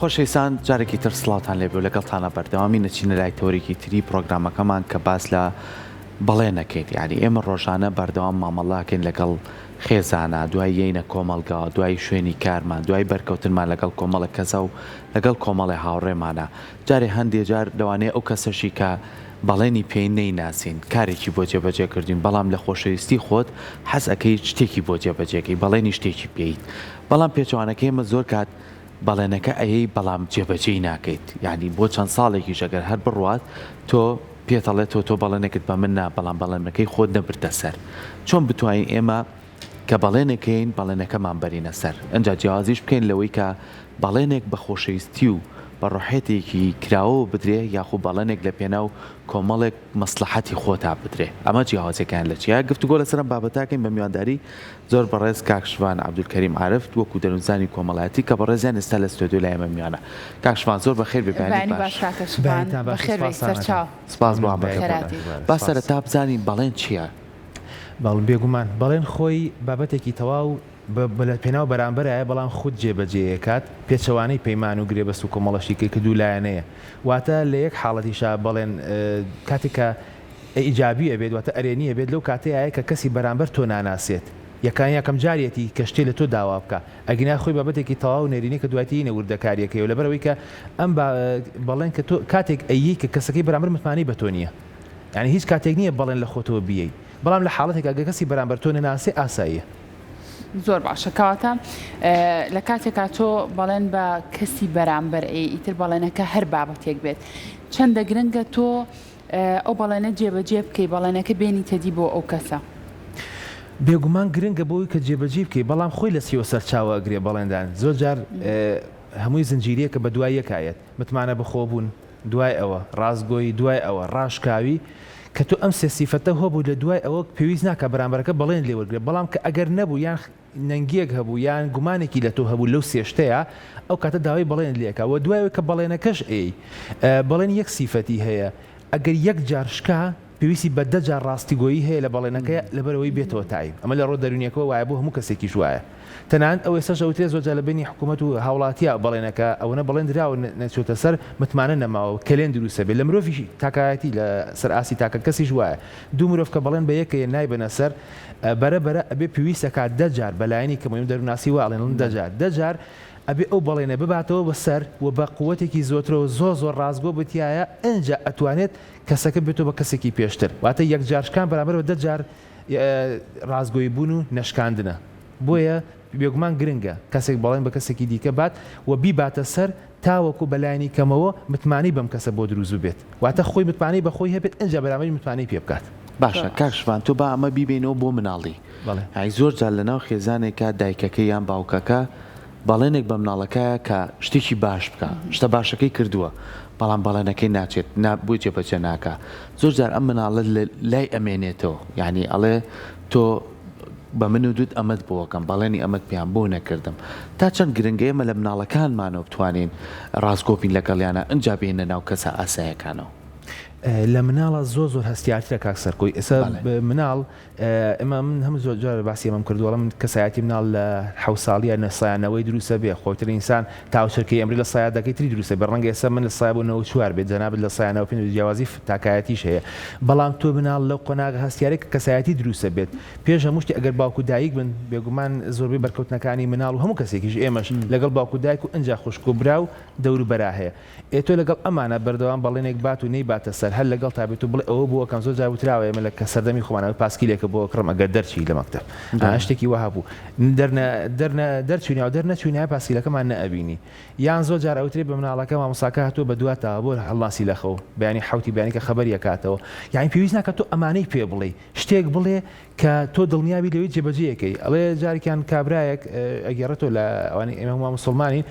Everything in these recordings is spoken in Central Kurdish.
خۆشەویستان جارێکی تر سڵاوتان لێبێ و لەگەڵتانە بەردەوامی نەچینە لای تۆریکی تری پرۆگرامەکەمان کە باس لە بەڵێنەکەیت یعنی ئێمە ڕۆژانە بەردەوام مامەڵاکەین لەگەڵ خێزانە دوای یینە کۆمەلگا دوای شوێنی کارمان دوای بەرکەوتنمان لەگەڵ کۆمەڵە کەسە و لەگەڵ کۆمەڵی هاوڕێمانە جارێ هەندێک جار لەوانەیە ئەو کەسەشی کە بەڵێنی پێی نەیناسین کارێکی بۆ جێبەجێ کردین بەڵام لە خۆشەویستی خۆت حەز ئەەکەی شتێکی بۆ جێبەجێکەی بەڵێنی شتێکی پێیت بەڵام پێچوانەکەی ئێمە زۆر کات بەڵێنەکە ئەیەی بەڵام جێبەجێی ناکەیت یعنی بۆ چەند ساڵێکی ژەگەر هەر بڕوات تۆ پێتەڵێت تۆ بەڵێنێکت بە من نا بەڵام بەڵێنەکەی خۆت نەبردە سەر چۆن بتوانین ئێمە کە بەڵێنەکەین بەڵێنەکەمان بەرینە سەر ئەنجا جیازیش بکەین لەوەی کە بەڵێنێک بە خۆشەویستی و بە ڕۆحێتێکی کراوە بدرێ یاخو بەڵێنێک لە پێناو کۆمەڵێک مەسلحەتی خۆتا بدرێ ئەمە جیاوازەکان لە چیا گفتوگۆ لەسەرم بابەتاکەین بە میوانداری زۆر بەڕێز کاکشوان عەبدولکەریم عارف وەکو دەنووزانی کۆمەڵایەتی کە بەڕێزیان ئێستا لە ستۆدیۆ لای ئێمە میوانە کاکشوان زۆر بەخێر ببیانی سپاس بۆ با سەرەتا بزانین بەڵێن چییە؟ باڵم بێگومان بەڵێن خۆی بابەتێکی تەواو پێناو بەرامبەرایە بەڵام خود جێبەجێکات پێچەوانەی پەیمان و گرێبەست و کۆمەڵەشیکە کە دوو لایەنەیە واتە لە یەک حاڵەتیشا بەڵێن کاتێکە ئیجابی ئەبێت واتە ئەرێنیە بێت لەو کاتەیە کە کەسی بەرامبەر تۆ ناناسێت یەکان جارێتی کە شتێ لە تۆ داوا بکە ئەگینا خۆی بابەتێکی تەواو نێرینی کە دوایەتی نەوردەکاریەکەی و لەبەرەوەی کە ئەم بەڵێن کە تۆ کاتێک ئەیی کە کەسەکەی بەرامبەر متمانی بە تۆ نییە یعنی هیچ کاتێک نییە بەڵێن لە خۆتەوە بیەی بەڵام لە حاڵەتێک ئەگە کەسی بەرامبەر تۆ نەناسێ ئاساییە زۆر باشە کەواتە لە کاتێکا تۆ بەڵێن بە کەسی بەرامبەر ئیتر بەڵێنەکە هەر بابەتێک بێت چەندە گرنگە تۆ ئەو بەڵێنە جێبەجێ بکەی بەڵێنەکە بێنی تەدی بۆ ئەو کەسە بێگومان گرنگە بۆی کە جێبەجێ بکەی بەڵام خۆی لە سیوە سەرچاوە ئەگرێ بەڵێندان زۆر جار هەمووی زنجیرەیە کە بە دوای یەکایەت متمانە بەخۆبوون دوای ئەوە ڕازگۆی دوای ئەوە ڕاشکاوی کە تۆ ئەم سێسیفەتە هۆبوو لە دوای ئەوە پێویست ناکە بەرامبەرەکە بەڵێن لێوەرگێت بەڵام کە ئەگەر نەبوو یان نەنگیەک هەبوو یان گومانێکی لە تۆ هەبوو لەو سێشتەیە ئەو کاتە داوای بەڵێن لێکە و دوایەوە کە بەڵێنەکەش بەڵێن یەک سیفەتی هەیە ئەگەر یەک جار شکا پێویستی بە 10 جار ڕاستیگۆیی هەیە لە بەڵێنەکە لەبەرەوەی بێتەوە تایب ئەمە لە ڕۆ دەرونیەکەەوە وایە بۆ هەموو کەسێکیش وایە تەنانەت ئەو ێستا ئەوترێ زۆرجار لە بینی حکوومەت و هاوڵاتیە بەڵێنەکە ئەوەنە بەڵێن دراوە نەچۆتە سەر متمانە نەماوە کلێن دروستە بێت لە مرۆڤی تاکایەتی لە سەر ئاسی تاکە کەسیش وایە دوو مرۆڤ کە بەڵێن بە یەکەیە نایبەنە سەر بەرەبەرە ئەبێ پێویستەکات 10 جار بەلایەنی کە مهم دەروناسی واڵێن 10 جار ئەبێ ئەو بەڵێنە بباتەوە بەسەر و بە قووەتێکی زۆرترەوە زۆر ڕازگۆ بتیایە ئەنجا ئەتوانێت کەسەکە بێتەوە بە کەسێکی پێشتر واتە یەک جارشکان بەرامبەر بە 10 جار ڕازگۆی بوون و نەشکاندنە بۆیە بێگومان گرنگە کەسێک بەڵێن بە کەسێکی دیکە بات و بیباتە سەر تاوەکو بەلایانی کەمەوە متمانی بەم کەسە بۆ دروست بێت واتە خۆی متمانی بەخۆی هەبێت ئەنجا بەرامبەری متمانی پێ بکات باشە کاکشوان تۆ با ئەمە بیبینەوە بۆ مناڵی ئای زۆر جار لەناو خێزانێکە دایکەکە یان باوکەکە بەڵێنێک بە مناڵەکەیە کە شتێکی باش بکە شتە باشەکەی کردووە بەڵام بەڵێنەکەی ناچێت بۆ جێبەجێ ناکە زۆر جار ئەم مناڵە لای ئەمێنێتەوە یعنی ئەڵێ تۆ بە من و دوت ئەمەد بۆکەم بەڵێنی ئەمەد پێیان بۆ نەکردم تا چەند گرنگە ئێمە لە مناڵەکانمانەوە بتوانین ڕازگۆبین لەگەڵیانە ئەنجا بێنە ناو کەسە ئاسایەکانەوە لە مناڵە زۆر هەستیارترە کاک سەرکۆی ئێستا مناڵ ئێمە من هەموو زۆر جار باسی ئەمەم کردووە من کەسایەتی مناڵ لە 7 ساڵیە نەسایانەوەی دروستە بێ خۆتر ئینسان تاوچەرکەی ئەمری لە سایادەکەی تری دروستە بە ڕەنگە ئێستا من لە سایە بۆ 94 بێت جەنابەت لە سایانەوە پێ جیاوازی تاکایەتیش هەیە بەڵام تۆ مناڵ لەو قۆناغ هەستیارێک کەسایەتی دروستە بێت پێش هەموو شتی ئەگەر باوکو دایک بن بێگومان زۆربەی بەرکەوتنەکانی مناڵ و هەموو کەسێکیش ئێمەش لەگەڵ باوکو دایک و ئەنجا خوشک و برا و دەوروبەرا هەیە تۆ لەگەڵ ئەمانە بەردەوام بەڵێنێک بات و نەیباتە سەر هەر لەگەڵ تابێت و بڵێ ئەوە بووە کەم زۆر جار وتراوە ئێمە لە کە سەردەمی خۆمانەوە پاسکیلێکە بۆ کڕم ئەگەر دەرچی لە مەکتەب شتێکی وەها بوو دەرچوونیا و دەرنەچوونیای پاسکیلەکەمان نەئەبینی یان زۆر جار ئەوترێ بە مناڵەکە مامۆساکە هاتووە بە دواتەوە بۆ هەڵاسی لەخەوە بەیانی حوتی بەیانی کە خەبەری ئەکاتەوە یعنی پێویست ناکە تۆ ئەمانەی پێ بڵێ شتێک بڵێ کە تۆ دڵنیابی لەوەی جێبەجێیەکەی ئەڵێ جارێکیان کابرایەک ئەگەڕێتەوە لە ئەوانەی ئێمە هەموو موسڵمانین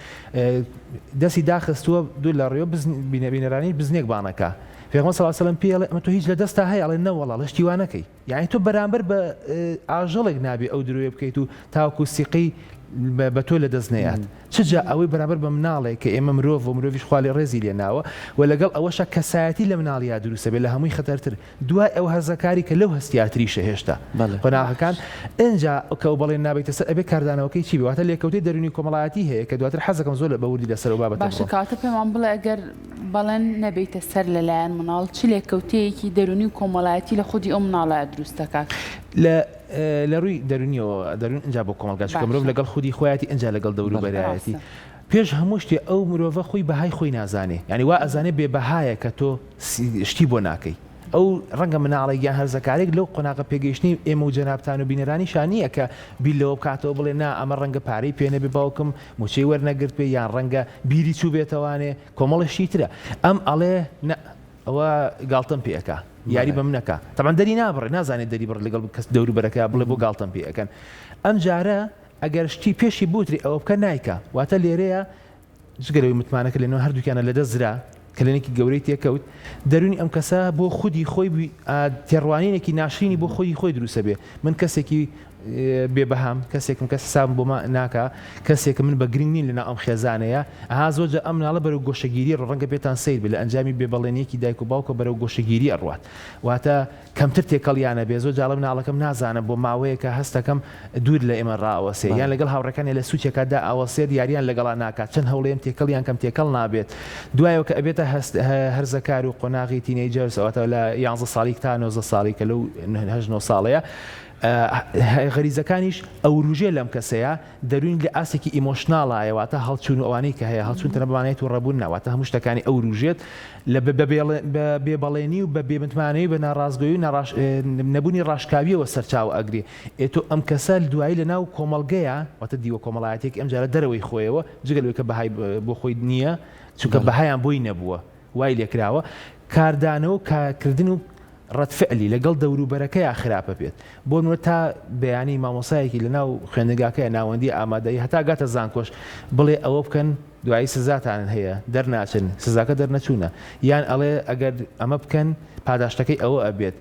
دەستی داخستووە دوو لە ڕێوە بینەرانی بزنێک بانەکە پێغەمبەر صلی الله علیه و سلم پێڵێ ئەمە تۆ هیچ لە دەستا هەیە ئەڵێ نەوەڵا لە شتیوانەکەی یعنی تۆ بەرامبەر بە ئاژەڵێک نابێ ئەو درۆیە بکەیت و تاوەکو سیقی بە تۆ لە دەستنەیات چجا ئەوەی بەرامبەر بە مناڵێک کە ئێمە مرۆڤ و مرۆڤیش خوالی ڕێزی لێناوە و لەگەڵ ئەوەشە کەسایەتی لە مناڵیا دروستە بێت لە هەمووی خەتەرتر دوای ئەو هەرزەکاری کە لەو هەستیاتریشە هێشتا قۆناغەکان ئەنجا کە بەڵێن نابێتە سەر ئەبێ کاردانەوەکەی چی بواتە لێکەوتەی دەرونی کۆمەڵایەتی هەیە کە دواتر حەزەکەم زۆر لە بەوردی لەسەر و بابەتە باشە کاتە پێمان بڵێ ئەگەر بەڵێن نەبێتە سەر لەلایەن مناڵ چ لێکەوتەیەکی دەرونی و کۆمەڵایەتی لە خودی ئەو مناڵایە دروست دەکات لە ڕووی دەرونیەوە دەرون ئەنجا بۆ کۆمەلگا مرۆڤ لەگەڵ خودی خۆیاتی ئەنجا لەگەڵ دەور و بەرایەتی پێش هەموو شتێ ئەو مرۆڤە خۆی بەهای خۆی نازانێ ینی وا ئەزانێ بێ بەهایە کە تۆ شتی بۆ ناکەی ئەو ڕەنگە مناڵێک یان هەرزەکارێک لەو قۆناغە پێگەیشتنی ئێمە و جەنابتان و بینەرانی شانیە کە بیلەوە بکاتەوە بڵێ نا ئەمە ڕەنگە پارەی پێ نەبێ باوکم موچەی وەرنەگرت پێ یان ڕەنگە بیری چوو بێتەوانێ کۆمەڵشی ترە ئەم ئەڵێ ئەوە گاڵتەم پێەکە یاری بە منەکە تەمان دەری نابڕێ نازانێت دەری بڕ لەگەڵ کەس دەور بەرەکە بڵێ بۆ گاڵتەم پێەکەن ئەم جارە ئەگەر شتی پێشی بوتری ئەوە بکە نایکە واتە لێرەیە جگەرەوەی متمانەکە لێنەوە هەردووکیانە لەدەسترا کلێنێکی گەورەی تێکەوت دەرونی ئەم کەسە بۆ خودی خۆی تێڕوانینێکی ناشرینی بۆ خۆی دروستە بێ من کەسێکی بێبەهام کەسێکم کەس سام بۆ ناکە کەسێک من بە گرنگ نین لەنا ئەم خێزانەیە ئەها زۆرجە ئەم ناڵە بەرەو گۆشەگیری ڕەنگە پێتان سیر بێ لە ئەنجامی بێبەڵێنێکی دایک و باوکە بەرەو گۆشەگیری ئەڕوات واتە کەمتر تێکەڵیانە بێ زۆر جاڵم ناڵەکەم نازانم بۆ ماوەیەکە هەستەکەم دوور لە ئێمە ڕاوەسێ یان لەگەڵ هاوڕەکانی لە سوچێکدا ئاوەسێت یاریان لەگەڵا ناکات چەند هەوڵێم تێکەڵیان کەم تێکەڵ نابێت دوایەوە کە ئەبێتە هەرزەکار و قۆناغی تینەیجەرس ئەوەتە لە 11 ساڵی تا 19 ساڵی کە لەو 9 ساڵەیە غەریزەکانیش ئەو ڕوژێ لەم کەسەیە دەرونی لە ئاسێکی ئیمۆشناڵایەواتە هەڵچوون و ئەوانەی کە هەیە هەڵچوون تەنەبوانێت و ڕەبوون ناواتە هەموو شتەکانی ئەو ڕوژێت لە بێبەڵێنی و بە بێمتمانەی بە ناڕازگۆی و نەبوونی ڕاشکاویەوە سەرچاو ئەگرێ ئێتۆ ئەم کەسە دوایی لە ناو کۆمەڵگەیە واتە دیوە کۆمەڵایەتێک ئەم جارە دەرەوەی خۆیەوە جگەلەوەی کە بەهای بۆ خۆی نییە چونکە بەهایان بۆی نەبووە وای لێکراوە کاردانەوە کارکردن و ڕەتفعلی لەگەڵ دەوروبەرەکەی خراپە بێت بۆ نوە تا بەیانی مامۆسایەکی لە ناو خوێندنگاکەی ناوەندی ئامادەی هەتا گاتە زانکۆش بڵێ ئەوە بکەن دوایی سزاتان هەیە دەرناچن سزاکە دەرنەچوونە یان ئەڵێ ئەگەر ئەمە بکەن پاداشتەکەی ئەوە ئەبێت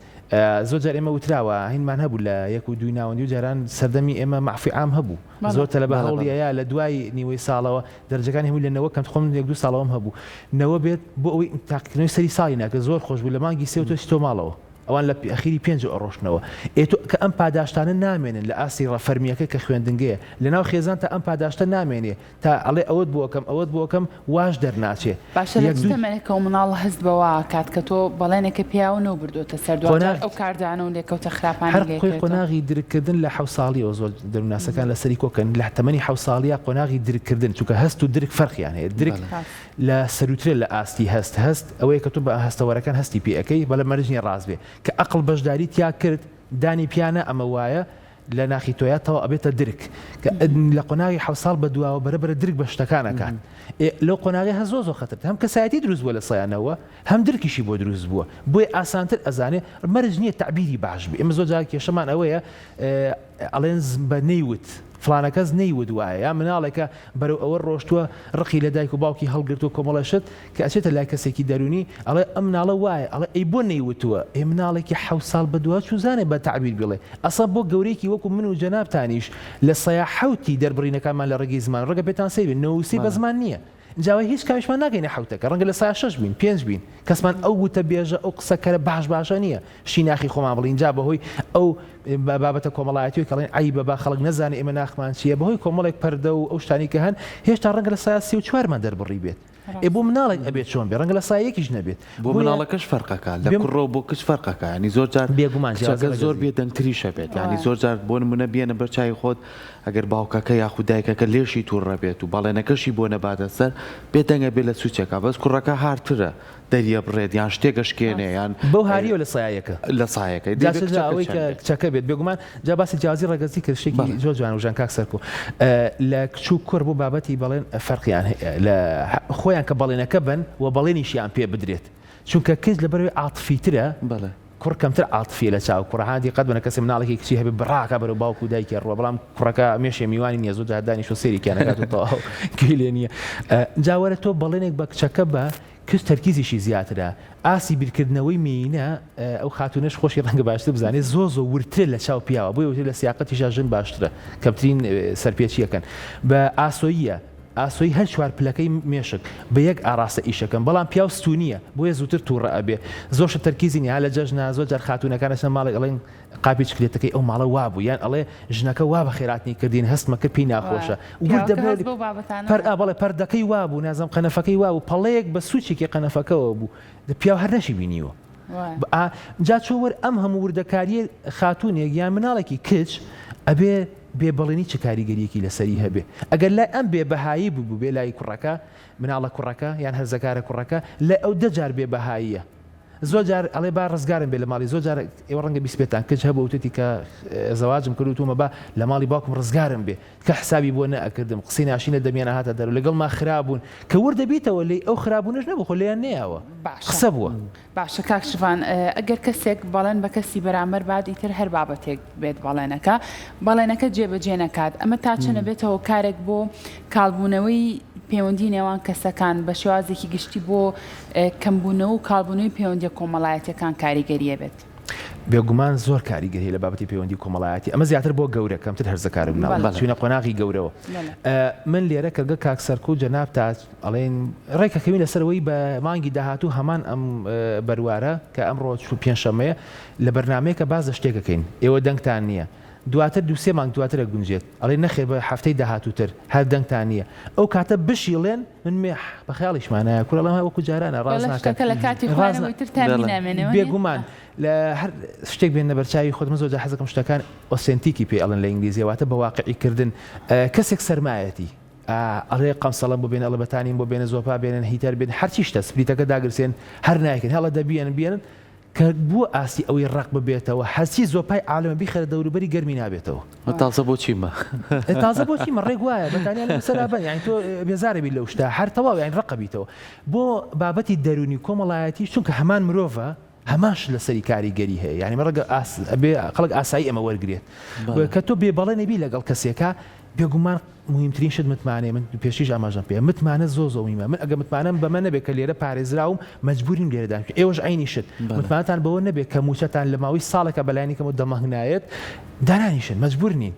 زۆر جار ئێمە وتراوە هینمان هەبوو لە 1 و 2 ناوەندی و جاران سەردەمی ئێمە معفی عام هەبوو زۆر تەلەبە هەوڵیەیە لە دوای نیوەی ساڵەوە دەرجەکان هەمووی لە 90 کەم خۆم 1-2 ساڵەوەم هەبوو نەوە بێت بۆ ئەوەی تاقیکردنەوەی سەری ساڵی ناکە زۆر خۆش بوو لە مانگی سێ و تۆ ماڵەوە ئەوان لە ئەخیری 5 ئەڕۆشتنەوە ئێتۆ کە ئەم پاداشتانە نامێنن لە ئاسی ڕەفەرمیەکە کە خوێندنگەیە لەناو خێزان تا ئەم پاداشتە نامێنێ تا ئەڵێ ئەوەت بۆکەم واش دەرناچێ باشە لە تەمەێکە و مناڵ هەست بەوە کات کە تۆ بەڵێنێکە پیاوە نەبردوتە سەر دوای ئەو کاردانە و لێکەوتە خراپانی خۆی قۆناغی درکردن لە 7 ساڵیەوە زۆر دەروناسەکان لە سەری کۆکەن لە تەمەنی 7 ساڵیە قۆناغی درکردن چونکە هەست و درک فەرقیان هەیە درک لە سەروترێ لە ئاستی هەست ئەوەیە کە تۆ بە هەستەوەرەکان هەستی پێەکەی بەڵە مەرجنی ڕاست بێ کە ئەقڵ بەشداری تیا کرد دانی پیانە ئەمە وایە لە ناخی تۆیاتەوە ئەبێتە درک کە لە قۆناغی 7 ساڵ بە دواوە بەرەبرە درک بە شتەکانەکان لەو قۆناغی هە زۆر خەتر هەم کەسایەتی دروست بووە لە سەیانەوە هەم درکیشی بۆ دروست بووە بۆی ئاسانتر ئەزانێ مەرج نییە تعبیری باش بێ ئێمە زۆر جار کێشەمان ئەوەیە ئەڵێن بە نەیوت فلانە کەس نەیوت وایە یا مناڵێکە بەرەو ئەوە ڕۆشتووە ڕقی لە دایک و باوکی هەڵگرت و کۆمەڵەشت کە ئەچێتە لای کەسێکی دەرونی ئەڵێ ئەم مناڵە وایە ئەڵێ ئەی بۆ نەیوتووە ئێ مناڵێکی 7 ساڵ بەدووە چوزانێ بە تعبیر بڵێ ئەسا بۆ گەورەیەکی وەکو من و جەنابتانیش لە سەیاحەوتی دەربڕینەکانمان لە ڕێگەی زمان ڕێگە پێتان سەیرێ نەوسی بە زمان نییە جاوای هیچ کامیشمان ناگەینە حوتەکە ڕەنگە لە سایە 6 بین 5 بین کەسمان ئەو وتە بێژە ئەو قسەکەرە باشە نییە شیناخی خۆمان بڵین جا بەهۆی ئەو بابەتە کۆمەڵایەتی کەڵێن ئای بەبا خەڵک نەزانێ ئێمە ناخمان چییە بەهۆی کۆمەڵێک پەردە و ئەو شتانی کە هەن هێشتا ڕەنگە لە سایە 34مان دەربڕی بێت بۆ مناڵێک ئەبێت چۆن بێ ڕەنگە لە سایەکیش نەبێت بۆ مناڵەکەش فەرقەکە لە کوڕۆ بۆ کچ فەرقەکە ینی زۆر جار بێگومان زۆر بێدەنگتریشە بێت ینی زۆر جار بۆ نمونە بێنە بەرچای خۆت ئەگەر باوکەکە یاخود دایکەکە لێشی تووڕە بێت و باڵێنەکەشی بۆ نەباتە سەر بێدەنگە بێت لە سوچەکە بەس کوڕەکە هارترە دەریە بڕێت یان شتێکەشکێنێ یان بەو هاریەوە لە سایەکە لە سایەکەی ئەوەی کە کچەکە بێت بێگومان جا باسی جیازی ڕێگەزی کرد شتێکی زۆر جوان و ژان کاک سەرکۆ لە کچ و کوڕ بۆ بابەتی بەڵێن فەرقیان لە خۆیان کە بەڵێنەکە بن و بەڵێنیشیان پێ بدرێت چونکە کەس لەبەرەوەی عاتفیترە کوڕ کەمتر عاتفی لە چاو کوڕهادی قەت بنە کەسێ مناڵێکی کچی هەبێ بڕاکە بەرەو باوکو و دایکی ڕوە بەڵام کوڕەکە مێشێ میوانی نییە زۆر دانیش و سێریکیانەکات و گوێ لێ نییە جاوەرە تۆ بەڵێنێک بە کچەکە بە کەس تەرکیزیشی زیاترە ئاسی بیرکردنەوەی مینە ئەو خاتونەش خۆشی ڕەنگە باشتر بزانێت زۆ ورتر لە چاو پیاوە بۆی وتر لە سیاقەتی ژاژن باشترە کەمترین سەرپێچیەکەن بە ئاسۆییە ئاسۆی هەر چوار پلەکەی مێشک بە یەک ئاراستە ئیشەکەم بەڵام پیاو ستونیە بۆیە زووتر تووڕە ئەبێ زۆرشە تەرکیزی نیە لە جەژنا زۆر جار خاتونەکانە ماڵی ئەڵێن قاپی چکلێتەکەی ئەو ماڵە وا بوو یان ئەڵێ ژنەکە وا بە خێراتنی کردین هەستمە کرد پێی ناخۆشە بەڵێ پەردەکەی وا بوو نازم قەنەفەکەی وا بوو پەڵەیەک بە سوچێکی قەنەفەکەەوە بوو پیاو هەر نەشی بینیوە جا چۆوەر ئەم هەموو وردەکاریە خاتونێک یان مناڵێکی کچ ئەبێ بێبڵێنی چه کاریگەریەکی لەسەری هەبێ ئەگەر لای ئەم بێبەهایی بوو بێ لای کوڕەکە مناڵە کوڕەکە یان هەرزەکارە کوڕەکە لە ئەو دەجار بێبەهاییە زۆر جار ئەڵێ با ڕزگارم بێ لە ماڵی زۆر جار ئێوە ڕەنگە بیسپێتان کچ هەبوو وتێتی کە زەواجم کردوتومە با لە ماڵی باوکم ڕزگارم بێ کە حسابی بۆ نەئەکردم قسەی ناشینە دەمێنە هاتە دەرو لەگەڵ ما خراببوون کە وردەبیتەوە لێ ئەو خراببوونش نەبوو خۆ لێیان نەیەوە قسە بووە باشە کاکشوان ئەگەر کەسێک بەڵێن بە کەسی بەرامبەر بعد ئیتر هەر بابەتێک بێت بەڵێنەکە جێبەجێ نەکات ئەمە تا چەنە بێتەوە کارێک بۆ کاڵبوونەوەی پەیوەندی نێوان کەسەکان بە شێوازێکی گشتی بۆ کەمبوونەوە و کاڵبوونەوەی پەیوەندی کۆمەڵایەتەکان کاریگەریە بێت بێگومان زۆر کاریگەری لە بابەتی پەیوەندی کۆمەڵایەتی ئەمە زیاتر بۆ گەورە کەمتر هەرزەکارم ناوە چوونە قۆناغی گەورەوە من لێرە کەگە کاکسەرکە و جەناب تا ئەڵێن ڕێکەکەوی لەسەرەوەی بە مانگی داهاتوو هەمان ئەم بەروارە کە ئەمڕۆ پێنجشەمەیە لە بەرنامەیەکە باز لە شتێکەکەین ئێوە دەنگتان نییە دواتر دووسێ مانگ دواترە گونجێت ئەڵێ نەخێ بە هەفتەی داهاتووتر هەر دەنگتان نییە ئەو کاتە بشیڵێن من مێح بە خیاڵیشمانایە کوڕەڵەمە وەکو جارانە ڕاز ناکەن بێگومان لە هەر شتێک بێن نەبەرچاوی خۆتمە زۆر حەزەکەم شتەکان ئۆسنتیکی پێ ئەڵێن لە ئینگلیزیەوەتە بە واقعیکردن کەسێک سەرمایەتی ئەڵێ قەمسەڵەم بۆ بێنە ئەڵبەتانین بۆ بێنە زۆپا بێنن هیتەر بێن هەرچی شتە سپریتەکە داگرسێن هەر نایکن هەڵە دەبیێنن کە بووە ئاسی ئەوەی ڕق ببێتەوە هەرچی زۆپای عالەمە بیخەرە دەوروبەری گەرمی نابێتەوە تازە بۆ چیمە تازە بۆ چیمە ڕێک وایە بەتانیا لە سەرابە یانی تۆ بێزارەبی لەو شتە هەر تەواو یانی ڕقەبیتەوە بۆ بابەتی دەرونی کۆمەڵایەتی چونکە هەمان مرۆڤە هەماش لەسەری کاریگەری هەیە یعنی ڕەگە خەڵک ئاسایی ئەمە وەرگێت کە تۆ بێبەڵێنێبی لەگەڵ کەسێکە بێگومان مهمترین شت متمانێ من پێشیش ئاماژەم پێ متمانە زۆ میمە من ئەگە متمانم بەمە نەبێت کە لێرە پارێزراوم مەجبوریم لێرەدان ئێوەش عینی شت متمانتان بەوە نەبێت کە موچەتان لە ماوەی ساڵێکە بەلایەنێکەوە دەمەهنایەت دانانیشن مەجبور نین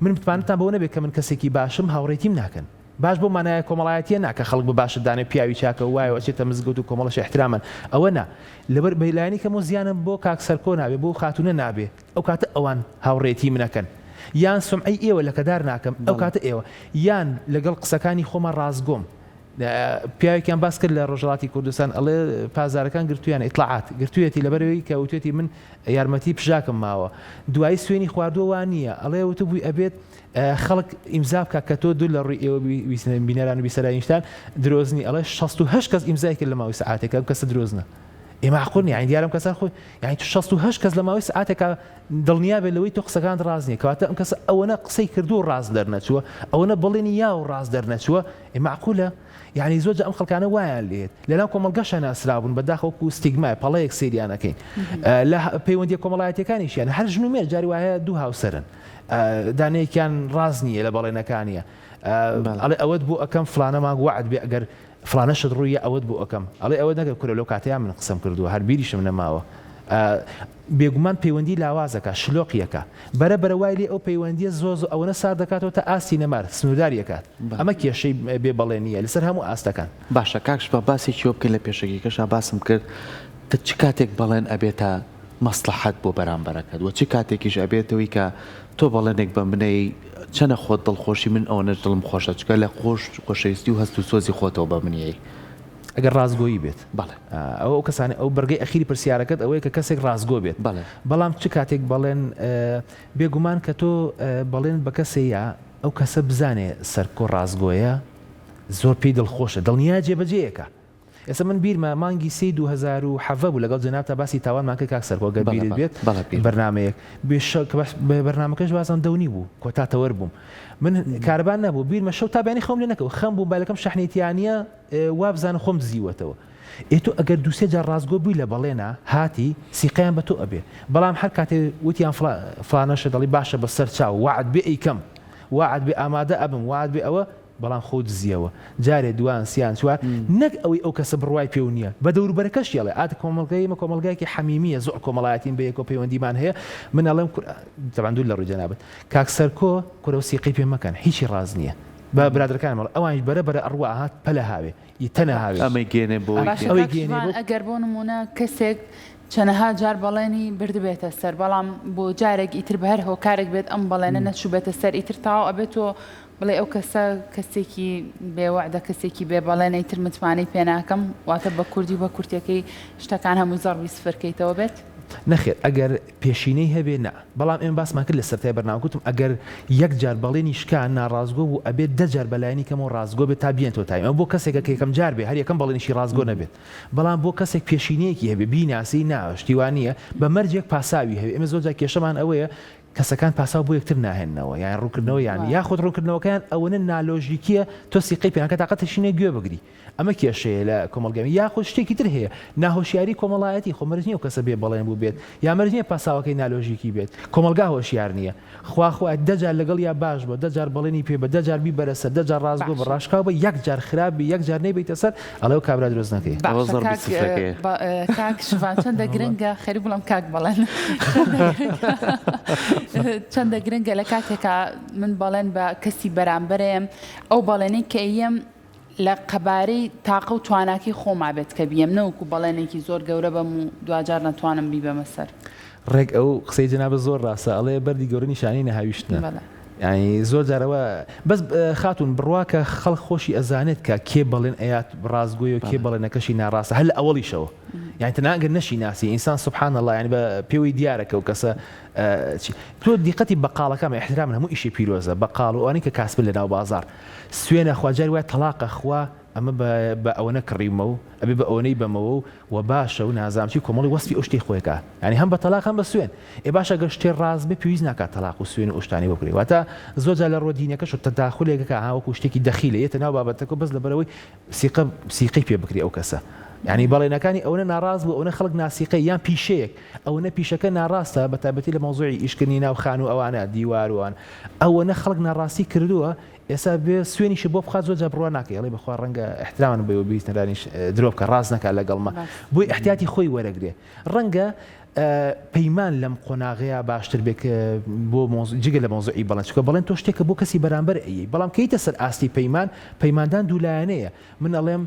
من متمانتان بەوە نەبێت کە من کەسێکی باشم هاوڕێتیم ناکەن باش بۆ مانایە کۆمەڵایەتیە ناکە خەڵک بە باشە دانێ پیاوی چاکە وایە ئەچێتە مزگەوت و کۆمەڵەش احترامن ئەوە نا لەبەر بەلایەنی کەمە زیانم بۆ کاکسەرکۆ نابێ بۆ خاتونە نابێ ئەو کاتە ئەوان هاوڕێتی منەکەن یان سمعی ئێوە لە کەدار ناکەم ئەو کاتە ئێوە یان لەگەڵ قسەکانی خۆمە ڕازگۆم پیاوێکیان باس کرد لە ڕۆژهەڵاتی کوردستان ئەڵێ پازارەکان گرتویان ئیطلاعات گرتوویەتی لەبەرەوەی کە وتێتی من یارمەتی پژاکم ماوە دوایی سوێنی خواردووە نییە ئەڵێ وتبووی ئەبێت خەڵک ئیمزا بکە کە تۆ دوو لە ڕووی ئێوە بینەران و بیسەرانیشتان درۆزنی ئەڵێ 68 کەس ئیمزای کرد لە ماوەی سەعاتێکە ئەم کەسە درۆزنە ئێمە عقڵنی یانی دیارم کەسان خۆی یانی 68 کەس لە ماوەی سەعاتێکە دڵنیا بێت لەوەی تۆ قسەکان ڕاز نییە کەواتە ئەم کەسە ئەوەنە قسەی کردو و ڕاز دەرنەچووە ئەوەنە بڵێنی یا و ڕاز دەرنەچووە ئێمە عقولە یعنی زۆر ئەم خەڵکانە وایان لێت لەناو کۆمەڵگەشە ناسرابوون بەداخەوەکو ستیگمای پەڵەیەک سریانەکەین لە پەیوەندی کۆمەڵایەتیەکانیشیان هەر ژنومێر جاری وایە دوو هاوسەرن دانەیەکیان ڕاز نییە لە بەڵێنەکانیە ئەڵێ ئەوەت بوو ئەەکەم فلانە ماگ وعد بێ ئەگەر فلانەشت ڕوویە ئەوەت بوو ئەەکەم ئەڵێ ئەوە نەگەر کورە لەو کاتەیان من قسەم کردووە هەر بیریشم نەماوە بێگومان پەیوەندی لاوازەکە شلۆقیەکە بەرە وای لێ ئەو پەیوەندیە زۆ ئەوەنە سار دەکاتەوە تا ئاستی نەمار سنووداریەکات ئەمە کێشەی بێ بەڵێنیە لەسەر هەموو ئاستەکان باشە کاکش بە باسی کیۆ بکەین لە پێشەکی کەشا باسم کرد چ کاتێک بەڵێن ئەبێتە مەسلحەت بۆ بەرامبەرەکەت و چ کاتێکیش ئەبێتەوەی کە تۆ بەڵێنێک بە منەی چەنە خۆت دڵخۆشی من ئەوە دڵم خۆشە چکە لە خۆشەویستی و هەست و سۆزی خۆتەوە بە منیەی ئەگەر ڕازگۆیی بێت بەڵێ ئەو کەسانی ئەو بەرگەی ئەخیری پرسیارەکەت ئەوەیە کە کەسێک ڕازگۆ بێت بەڵام چ کاتێک بەڵێن بێگومان کە تۆ بەڵێن بە کەسەیە ئەو کەسە بزانێ سەرکۆ ڕازگۆیە زۆر پێی دڵخۆشە دڵنیا جێبەجێیەکە ئێستا من بیرمە مانگی 2007 بوو لەگەڵ جەناب تا باسی تاوانمانکە کاکسەرکۆ گەر بیرت بێت بەرنمەیەک بەرنمەکەش بازان دەونی بوو کۆتاتەوەەر بووم من کاربان نەبوو بیرمە شەو تابیانی خۆم لێ نەکەەوە خەم بوو بالەکەم شەحنێتیانە وابزانە خۆم دزیوەتەوە ئێتۆ ئەگەر دووسێ جار ڕازگۆ بووی لە بەڵێنە هاتی سیقیان بە تۆ ئەبێ بەڵام هەر کاتێ وتیان فلانەشە دەڵی باشە بە سەر چاو وعد بێ ئەیکەم وعد بێ ئامادە ئەبم وعد بێ ئەوە بەڵام خۆ دزیەوە جارێ دوان سیان چوار نەک ئەوەی ئەو کەسە بڕوای پێو نییە بە دەوروبەرەکەش یاڵێ ئات کۆمەڵگەیمە کۆمەلگایکی حەمیمیە زۆر کۆمەڵایەتین بە یەکۆ پەیوەندیمان هەیە من ئەڵێم تەبەندوو لە ڕووی جەنابەت کاک سەرکۆ کورە و سیقی پێ مەکەن هیچی ڕاز نییە بە برادەکانمەڵ ئەوانش بەرەبەرە ئەڕوا هات پەلە هاوێ تەنە هاوێ ئەمەی گێنێ بۆ ئەگەر بۆ نمونە کەسێک چەنەها جار بەڵێنی بردبێتە سەر بەڵام بۆ جارێک ئیتر بە هەر هۆکارێک بێت ئەم بەڵێنە نەچوبێتە سەر ئیتر تاو ئەبێتەوە بڵێ ئەو کەسە کەسێکی بێوەعدە کەسێکی بێ بەڵێنە ئیتر متمانەی پێ ناکەم واتە بە کوردی بە کورتەکەی شتەکان هەموو زەڕوی سفرکەیتەوە بێت نەخێر ئەگەر پێشینەی هەبێ نا بەڵام ئێمە باسمان کرد لە سەرای بەرنامەکوتم ئەگەر یەک جار بەڵێنی شکان ناڕازگۆ بوو ئەبێت دەجار بەلایانی کەم و ڕازگۆ بێت تا بێنەوە تایم ئەم بۆ کەسێکە کە یەکەم جار بێ هەر یەکەم بەڵێنیشی ڕازگۆ نەبێت بەڵام بۆ کەسێک پێشینەیەکی هەبێ بیناسی ناوەشتیوانە بە مەرجێک پاساوی هەبێ ئێمە زۆر جار کێشەمان ئەوەیە کەسەکان پاساو بۆ یەکتر ناهێننەوە یان ڕووکردنەوە یان یاخود ڕووکردنەوەکان ئەوەنە نالۆژیکیە تۆ سیقی پێیان کە تااقەتەشینە گوێ بگری ئەمە کێشەیە لە کۆمەلگەمی یاخود شتێکی تر هەیە ناهۆشیاری کۆمەڵایەتی خۆمەرجنیە و کەسە بێ بەڵێن بوو بێت یا مەرجنیە پاساوەکەی نالۆژیکی بێت کۆمەلگا هۆشیار نییە خواخوا دەجار لەگەڵ یا باش بۆ دەجار بەڵێنی پێ بە دەجار بی بەرەسەر دەجار ڕازگۆ بە ڕاشکاو بە یەک جار خراپبی یەک جار نەیبیتە سەر ئەڵێ کابرا دروست نەکەی کاک شوان چەندە گرنگە خەری بڵم کاک بەڵێن چەندە گرنگە لە کاتێکا من بەڵێن بە کەسی بەرامبەرێم ئەو بەڵێنەی کە ئەیەم لە قەبارەی تاقە و تواناکی خۆما بێت کە بیم نەوەکو بەڵێنێکی زۆر گەورە بەم و دوجار نەتوانم بی بەمە سەر ڕێک ئەو قسەی جەنابە زۆر ڕاستە ئەڵێ بەردی گەورە نیشانی نەهاویشتنە ینی زۆر جارەوە بەس خاتون بڕواکە خەڵک خۆشی ئەزانێت کە کێ بەڵێن ئەیات ڕازگۆی و کێ بەڵێنەکەشی ناڕاستە هەل لە ئەوەڵیشەوە یعنی تەنانگەر نەشی ناسی ئینسان سبحان الله ینی بە پێوەی دیارەکە و کەسە تۆ دیقەتی بەقاڵەکەمە احترام هەموو ئیشی پیرۆزە بەقاڵ و ئەوانەی کە کاسب لە ناو بازار سوێنە خواجار وای تەلاقە خوا ئەمە بە ئەوەنە کڕیمە و ئەبێ بە ئەوەی بەمەوە و باشە و نازامچی کۆمەڵی وەسفی ئەو شتێ خۆیەکە ینی هەم بە تەلاق هەم بە سوێن باشە گەر شتێ ڕاز بێ پێویست ناکات تەلاق و سوێن و ئشتانی وەکرێ واتە زۆر جار لە ڕۆدینەکەش تەداخولێکەکە هاوەکو شتێکی دەخیلە یەتە ناو بابەتەکە بەس لەبەرەوەی سیقەی پێ بکرێ ئەو کەسە ینی بەڵێنەکانی ئەوەنە ناڕاز بوو ئەوەنە خەڵک ناسیقەی یان پیشەیەک ئەوەنە پیشەکە ناڕاستە بە تایبەتی لە مەوزوعی ئیشکردنی ناو خان و ئەوانە دیواروان ئەوەنە خەڵک ناڕاستی کردووە ئێستا بێ سوێنیشی بۆ بخات زۆر جار بڕوا ناکە ئەڵێ بەخوا ڕەنگە احترامان بێ و بیستنەرانیش درۆ بکە ڕاز نەکات لەگەڵمە بۆی احتیاتی خۆی وەرەگرێ ڕەنگە پەیمان لەم قۆناغەیە باشتر بێت بۆ جگە لە مۆزوعی بەڵێن چکە بەڵێن تۆ شتێکە بۆ کەسی بەرامبەر ئەیی بەڵام کەیتە سەر ئاستی پەیماندان دوولایەنەیە من ئەڵێم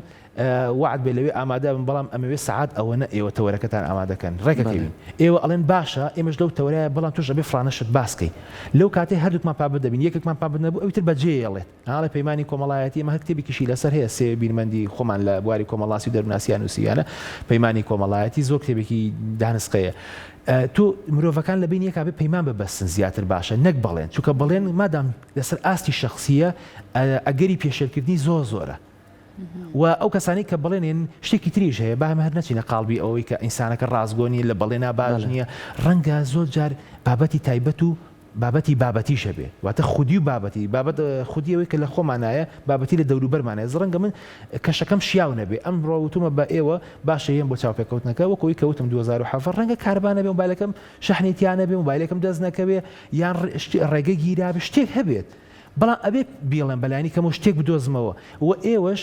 وعد بێ لەوێ ئامادە بن بەڵام ئەمەوێ سعات ئەوەنە ئێوە تەوەرەکەتان ئامادەکەن ڕێکەکەوین ئێوە ئەڵێن باشە ئێمەش لەو تەوەرایە بەڵام توش ئەبێ فڵانەشت باسکەی لەو کاتێ هەردووکمان پابەت دەبین یەکێکمان پابەت نەبوو ئەوتر بەجێ ئەڵێت ئاڵێ پەیمانی کۆمەڵایەتی ئەمە هەر کتێبێکیشی لەسەر هەیە سێ بیرمەندی خۆمان لە بواری کۆمەڵاسی و دەروناسییان نووسیانە پەیمانی کۆمەڵایەتی زۆر کتێبێکی دانسقەیە تۆ مرۆڤەکان لە بین یەکا بێ پەیمان ببەستن زیاتر باشە نەک بەڵێن چونکە بەڵێن مادام لەسەر ئاستی شەخصیە ئەگەری پێشێلکردنی زۆرە و ئەو کەسانی کە بڵێنێن شتێکی تریش هەیە با هەمە هەر نەچینە قاڵبی ئەوەی کە ئینسانەکە ڕازگۆنی لە بەڵێنا باش نییە ڕەنگە زۆر جار بابەتی تایبەت و بابەتیشە بێ واتە خودی و بابەت خودیەوەی کە لە خۆمانایە بابەتی لە دەوروبەرمانەیە ڕەنگە من کەشەکەم شیاو نەبێ ئەم ڕۆوتمە بە ئێوە باشە یەم بۆ چاوپێکەوتنەکە وەکەوەی کەوتم 2007 ڕەنگە کاربانە بێ موبایلەکەم شەحنێتیانە بێ موبایلەکەم دەست نەکەوێ یان ڕێگە گیرا بێ شتێک هەبێت بەڵام ئەبێ بیڵێن بەلایانی کەم و شتێک بدۆزمەوە و ئێوەش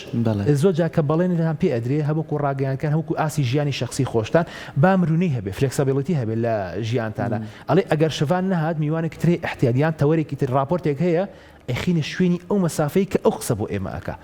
زۆر جا کە بەڵێنیان پێ ئەدرێ هەمووکو ڕاگەیانکان هەمووکو ئاسی ژیانی شخصی خۆشتان با مرونەی هەبێ فلێکسابیڵیتی هەبێ لە ژیانتانە ئەڵێ ئەگەر شەوان نەهات میوانێک ترێ احتیاجیان تەوەرێکی تر راپۆرتێک هەیە ئەخینە شوێنی ئەو مەسافەی کە ئەو قسە بۆ ئێمە ئەکا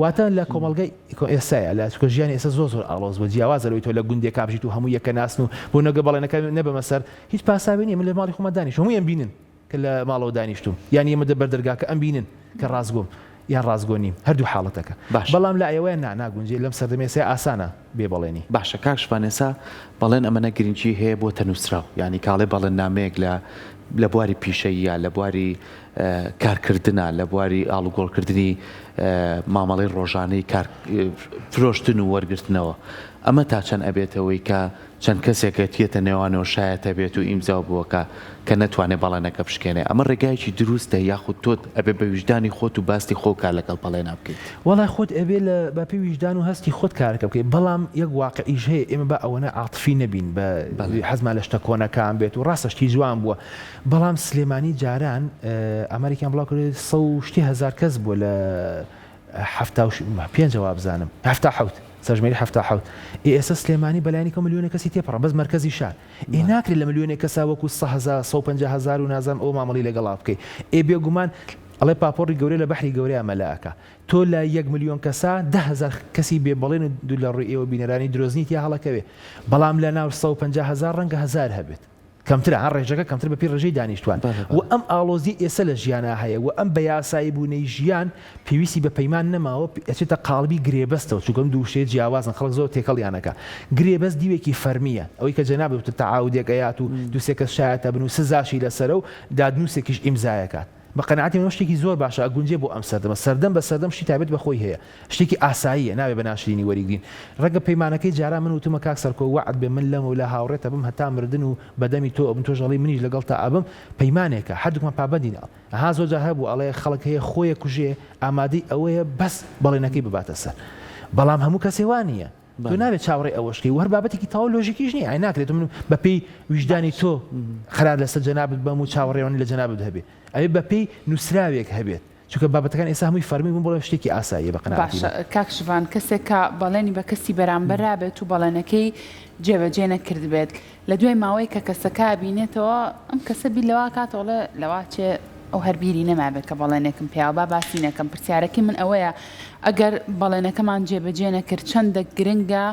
واتە لە کۆمەڵگەی ئێسایە لە چکە ژیانی ئێستا زۆر ئاڵۆز بە جیاوازە لەوەی تۆ لە گوندێک کابژیت و هەموو یەکە ناسن و بۆ نەگە بەڵێنەکە نەبەمە سەر هیچ پاساوی نیە من لە ماڵی خۆمە دانیشت هەمووی ئەم بینن کە لە ماڵەوە دانیشتوم یانی ئێمە دەبەردەرگاکە ئەم بینن کە ڕازگۆم یان ڕازگۆ نیم هەردوو حاڵەتەکە بەڵام لە ئێوەیە ناگونجێ لەم سەردەمێسێ ئاسانە بێ بەڵێنی باشە کاک شوانێسا بەڵێن ئەمەنە گرنگی هەیە بۆ تەنووسراو ینی کاڵێ بەڵێن نامەیەک لە بواری پیشەیە لە بواری کارکردنە لە بواری ئاڵوگۆڵکردنی مامەڵەی ڕۆژانەی فرۆشتن و وەرگرتنەوە ئەمە تا چەند ئەبێتەوەی کە چەند کەسێکە تێتە نێوانەوە شایەتە بێت و ئیمزاو بووەکە کە نەتوانێت بەڵێنەکە بشکێنێ ئەمە ڕێگایکی دروستە یاخود تۆت ئەبێ بە ویژدانی خۆت و باستی خۆ کار لەگەڵ بەڵێنا بکەیت وەڵای خۆت ئەبێ لە باپی ویژدان و هەستی خۆت کارەکە بکەیت بەڵام یەک واقعیش هەیە ئێمە بە ئەوەنە عاتفی نەبین بە حەزمان لە شتە کۆنەکان بێت و ڕاستەشتی جوان بووە بەڵام سلێمانی جاران ئەمریکان بڵاو کرد 100 هزار کەس بووە لە پێنج جواب بزانم حوت سەژمێری حوت ئێستا سلێمانی بەلایانی کە ملیۆنە کەسی تێپەڕە بەس مرکزی شار ناکرێت لە ملیۆنێک کەسا وەکو 150,000 و نازانم ئەو مامەڵی لەگەڵا بکەیت بێگومان ئەڵێ پاپۆڕی گەورەی لە بەحری گەورەیە مەلاکە تۆ لە 1 ملیۆن کەسا 10,000 کەسی بێ بەڵێن و دوو لە ڕووی ئێوە بینەرانی درۆزنی تیا هەڵەکەوێ بەڵام لە ناو 150,000 ڕەنگە 1000 هەبێت کەمترە هەر ڕێژەکە کەمتر بەپی ڕێژەی دانیشتوان و ئەم ئاڵۆزی ئێستا لە ژیانە هەیە و ئەم بە یاسایی بوونەی ژیان پێویستی بە پەیمان نەماوە ئەچێتە قاڵبی گرێبەستەوە چونکەم دووشێت جیاوازن خەڵک زۆر تێکەڵیانەکە گرێبەست دیوێکی فەرمیە ئەوەی کە جەنابێت تعاودێک ئەیات و دووسێ کەس شایەتە بن و سزاشی لەسەرە و دادنووسێکیش ئیمزایەکات بە قەنەعەتی من شتێکی زۆر باشە ئەگونجێ بۆ ئەم سەردەم بە سەردەم شتی تایبەت بەخۆی هەیە شتێکی ئاساییە ناوێ بە ناشرینی وەریگرین ڕەنگە پەیمانەکەی جاران من وتمە کاک سەرکۆ وعد بێ من لەم و لە هاوڕێتە بم هەتا مردن و بەدەمی تۆ ئەبن تۆژەڵی منیش لەگەڵ تا ئەبم پەیمانێکە هەردووکمان پابەندین ها زۆرجار هەبوو ئەڵێ خەڵک هەیە خۆیە کوژێ ئامادەی ئەوەیە بەس بەڵێنەکەی بباتە سەر بەڵام هەموو کەسێوانە تۆ نابێت چاوەڕێ ئەوەشکی و هەر بابەتێکی تاوە لۆژیکیش نییە ئای ناکرێت من بەپێی ویژدانی تۆ خراب لەسەر جەنابەت بەم و چاوەڕێوانی لە جەنابەت هەبێت ئەوێ بەپێی نووسراوێک هەبێت چونکە بابەتەکان ئێستا هەمووی فەرمی بوون بۆ شتێکی ئاساییە بە قەنەعەتی باشە کاک شوان کەسێک کە بەڵێنی بە کەسی بەرامبەر رابێت و بەڵێنەکەی جێبەجێ نەکرد بێت لە دوای ماوەی کە کەسەکە بینێتەوە ئەم کەسە بیر لەوا کاتەوە لەوا چێ ئەو هەربیری نەمابێت کە بەڵێنێکم پیاوە باسی نەکەم پرسیارەکەی من ئەوەیە ئەگەر بەڵێنەکەمان جێبەجێ نەکرد چەندە گرنگە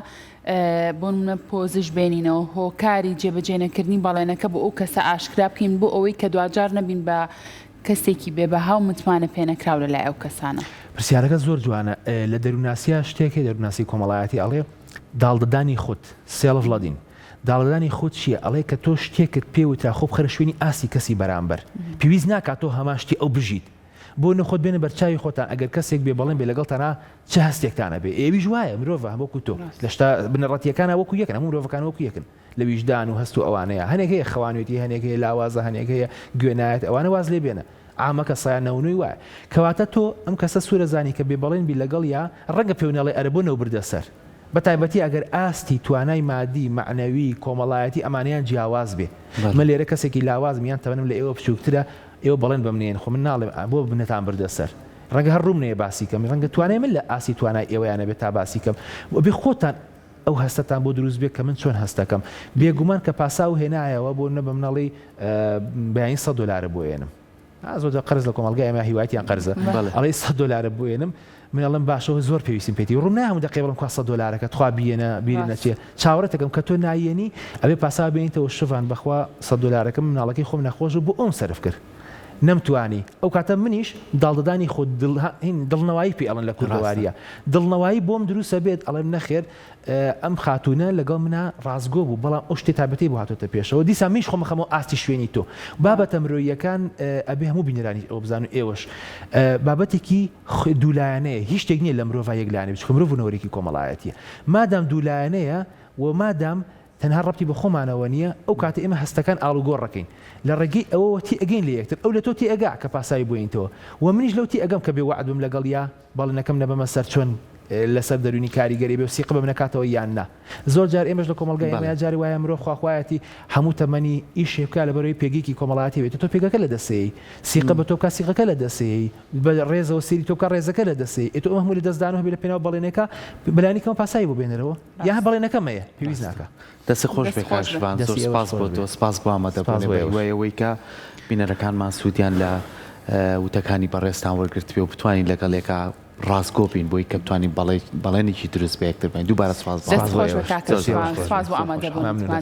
بۆ منە پۆزش بێنینەوە هۆکاری جێبەجێنەکردنی بەڵێنەکە بۆ ئەو کەسە ئاشکرا بکەین بۆ ئەوەی کە دوجار نەبین بە کەسێکی بێبەها و متمانە پێنەکراو لەلای ئەو کەسانە پرسیارەکە زۆر جوانە لە دەروناسیە شتێکی دەروناسی کۆمەڵایەتی ئەڵێ داڵدەدانی خۆت سێڵف لەدین داڵدانی خۆت چییە ئەڵێ کە تۆ شتێکت پێوترا خۆ بخەرە شوێنی ئاسی کەسی بەرامبەر پێویست ناکات تۆ هەماشتی ئەو بژیت بۆ نەخۆت بێنە بەرچاوی خۆتان ئەگەر کەسێک بێ بەڵێن بێ لەگەڵتانە چه هەستێکتانە بێ ئێویش وایە مرۆڤ وەکو تۆ لە شتا بنەڕەتیەکانە وەکو یەکن هەموو مرۆڤەکان وەکو یەکن لە ویژدان و هەست و ئەوانەیە هەنێک هەیە خەوانێتی هەنێک هەیە لاوازە هەنێک هەیە گوێنایەت ئەوانە واز لێ بێنە ئامەکە سایانەونوی وایە کەواتە تۆ ئەم کەسە سوورەزانی کە بێ بەڵێن بی لەگەڵ یا ڕەنگە پێونەڵێ ئەرە بۆ نەو بردە سەر بەتایبەتی ئەگەر ئاستی توانای مادی معنەوی کۆمەڵایەتی ئەمانیان جیاواز بێ من لێرە کەسێکی لاواز میان تەوەنم لە ئێوە بچووکترە ئێوە بەڵێن بمنێن خۆ من ناڵێ بۆ بنێتان بردە سەر ڕەنگە هەر ڕوونەیە باسی کەم ڕەنگە توانای من لە ئاسی توانای ئێوەیانە بێت تا باسی کەم بێ خۆتان ئەو هەستتان بۆ دروست بێت کە من چۆن هەستەکەم بێگومان کە پاسا و هێنایەوە بۆ نە بە منەڵی بەیانی $100 بۆێنم زۆر قەرز لە کۆمەلگای ئەمە هیوایەتیان قەرزە ئەڵێ $100 بۆێنم من ئەڵم باشەوە زۆر پێویستیم پێێتی ڕوون نامە دەقێ بڵم $100 تخوا بێنە بیری نەچێ چاوەڕێتەکەم کە تۆ نایەنی ئەبێ پاسا بێنیتەوە شوان بەخوا $100 مناڵەکەی خۆم نەخۆش بۆ ئەوم سەرف کرد نەمتوانی ئەو کاتە منیش داڵدەدانی خۆ دڵنەوەی پێ ئەڵەن لە کوردەواریە دڵنەوەی بۆم دروستە بێت ئەڵێم نەخێر ئەم خاتونە لەگەڵ منە ڕازگۆ بوو بەڵام ئەو شتێ تایبەتی بۆ هاتۆتە پێشەوە دیسا میش خۆمە خەمەوە ئاستی شوێنی تۆ بابەتە مرۆییەکان ئەبێ هەموو بینەرانی ئەو بزان و ئێوەش بابەتێکی دوولایەنەیە هیچ شتێک نییە لە مرۆڤ یەکلایەنێ بچکە مرۆڤ بوونەوەرێکی کۆمەڵایەتیە مادام دوولایەنەیە و مادام تەنها ڕەبتی بە خۆمانەوە نییە ئەو کاتە ئێمە هەستەکان ئاڵوگۆڕەکەین لە ڕێگەی ئەوە تی ئەگەین لە یەکتر ئەو لە تۆ تی ئەگا کە پاسایی بووینەوە و منیش لەو تی ئەگەم کە بێ وعدم لەگەڵ یا بەڵێنەکەم نەبەمە سەر چۆن لەسەر دەرونی کاریگەری بێ و سیقە بە منەکاتەوە یان نا زۆر جار ئێمەش لە کۆمەلگای ئێمە جاری وایە مرۆڤ خواخوایەتی هەموو تەمەنی ئیشێ بکە لە بەرەوەی پێگێکی کۆمەڵایەتی بێت تۆ پێگەکە لە دەسەی سیقە بە تۆ بکە سیقەکە لە دەسەی بە ڕێزەوە سێری تۆ بکە ڕێزەکە لە دەسەی ئێتۆ ئەمە هەموو لە دەستدانەوە بێ لە پێناو بەڵێنەکە بەلایەنیکەوە پاسایی بۆ بێنەرەوە یا بەڵێنەکە مەیە پێویست ناکە دەستی خۆش بێ کاشوان زۆر سپاس بۆ تۆ سپاس بۆ ئامادەبوونەوەی کە بینەرەکانمان سوودیان لە وتەکانی بەڕێستان وەرگرت پێ و بتوانین لەگەڵێکە ڕاستگۆ بین بۆی کە بتوانین بەڵێنێکی دروست بە یەکتر بین دووبارە سپاس بۆ ئامادەبوونتان